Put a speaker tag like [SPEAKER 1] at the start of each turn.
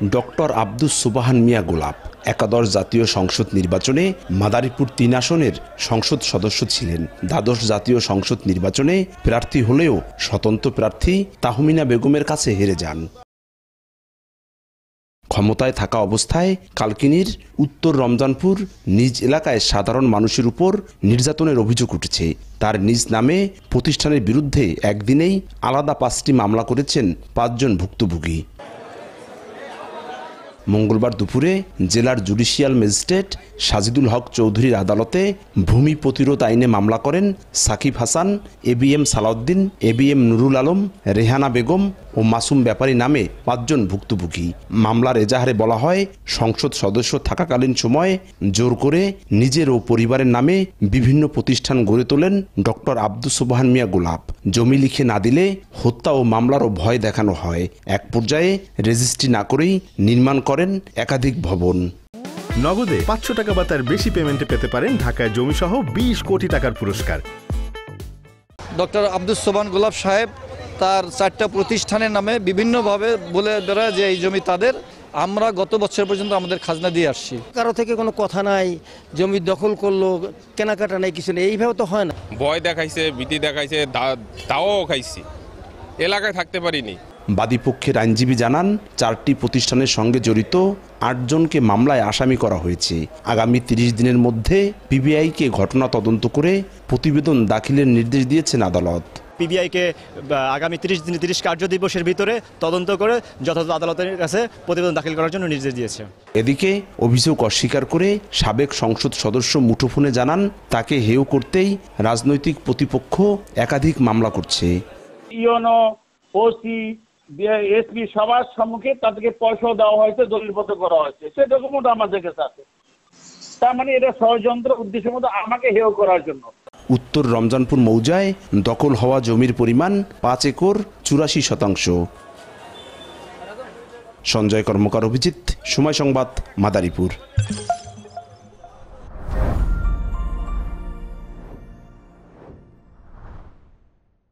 [SPEAKER 1] Doctor Abdus সুবহান মিয়া গোলাপ একাদশ জাতীয় সংসদ নির্বাচনে মাদারীপুর ৩ আসনের সংসদ সদস্য ছিলেন। দ্বাদশ জাতীয় সংসদ নির্বাচনে প্রার্থী হলেও স্বতন্ত্র প্রার্থী তাহমিনা বেগমের কাছে হেরে যান। ক্ষমতায় থাকা অবস্থায় কালকিনির উত্তর রমজানপুর নিজ এলাকায় সাধারণ মানুষের উপর নির্যাতনের অভিযোগ উঠেছে। তার নিজ নামে প্রতিষ্ঠানের বিরুদ্ধে একদিনেই আলাদা ৫টি মামলা করেছেন ৫ জন ভুক্তভোগী। মঙ্গলবার দুপুরে জেলার জুডিশিয়াল ম্যাজিস্ট্রেট সাজিদুল হক চৌধুরীর আদালতে ভূমি প্রতিরোধ আইনে মামলা করেন সাকিব হাসান, এবিএম সালাউদ্দিন, এবিএম নুরুল আলম, রেহানা বেগম ও মাসুম ব্যাপারী নামে ৫ জন ভুক্তভোগী। মামলার এজাহারে বলা হয়, সংসদ সদস্য থাকাকালীন সময়ে জোর করে নিজের ও পরিবারের নামে বিভিন্ন প্রতিষ্ঠান গড়ে তোলেন ডক্টর আব্দুস সুবহান মিয়া গোলাপ। জমি লিখে না দিলে হত্যা ও মামলারও ভয় দেখানো হয়। এক পর্যায়ে রেজিস্ট্রি না করেই নির্মাণ করেন একাধিক ভবন।
[SPEAKER 2] নগদে ৫০০ টাকা বা তার বেশি পেমেন্টে পেতে পারেন ঢাকায় জমিসহ ২০ কোটি টাকার পুরস্কার।
[SPEAKER 3] ডক্টর আব্দুস সুবহান গোলাপ সাহেব তার ৪টা প্রতিষ্ঠানের নামে বিভিন্নভাবে বলে বেড়ায় যে এই জমি তাদের। আমরা গত বছর পর্যন্ত আমাদের খাজনা দিয়ে আসছি।
[SPEAKER 4] কারো থেকে কোনো কথা নাই, জমি দখল করলো, কেনাকাটা নাই, কিছু নেই, এইভাবে তো হয় না।
[SPEAKER 5] ভয় দেখাইছে, ভীতি দেখাইছে, দাওয়াও খাইছি, এলাকায় থাকতে পারিনি।
[SPEAKER 1] বাদীপক্ষের আইনজীবী জানান, 4টি প্রতিষ্ঠানের সঙ্গে জড়িত ৮ জনকে মামলায় আসামি করা হয়েছে। আগামী ৩০ দিনের মধ্যে পিবিআইকে ঘটনা তদন্ত করে প্রতিবেদন দাখিলের নির্দেশ দিয়েছেন আদালত।
[SPEAKER 6] পিবিআইকে আগামী ৩০ কার্য দিবসের ভিতরে তদন্ত করে যথাযথ আদালতের কাছে প্রতিবেদন দাখিল করার জন্য নির্দেশ দিয়েছে।
[SPEAKER 1] এদিকে অভিযোগ অস্বীকার করে সাবেক সংসদ সদস্য মুঠোফোনে জানান, তাকে হেয় করতেই রাজনৈতিক প্রতিপক্ষ একাধিক মামলা করছে।
[SPEAKER 7] ইউনো, ওসি, এসপি সবার সম্মুখে তাদেরকে পয়সা দেওয়া হয়েছে, দলিলবদ্ধ করা হয়েছে, সে ডকুমেন্ট আমাদের কাছে আছে। তার মানে এটা ষড়যন্ত্র উদ্দেশ্য মতো আমাকে হেয় করার জন্য।
[SPEAKER 1] উত্তর রমজানপুর মৌজায় দখল হওয়া জমির পরিমাণ ৫ একর ৮৪%। সঞ্জয় কর্মকার, অভিজিৎ, সময় সংবাদ, মাদারীপুর।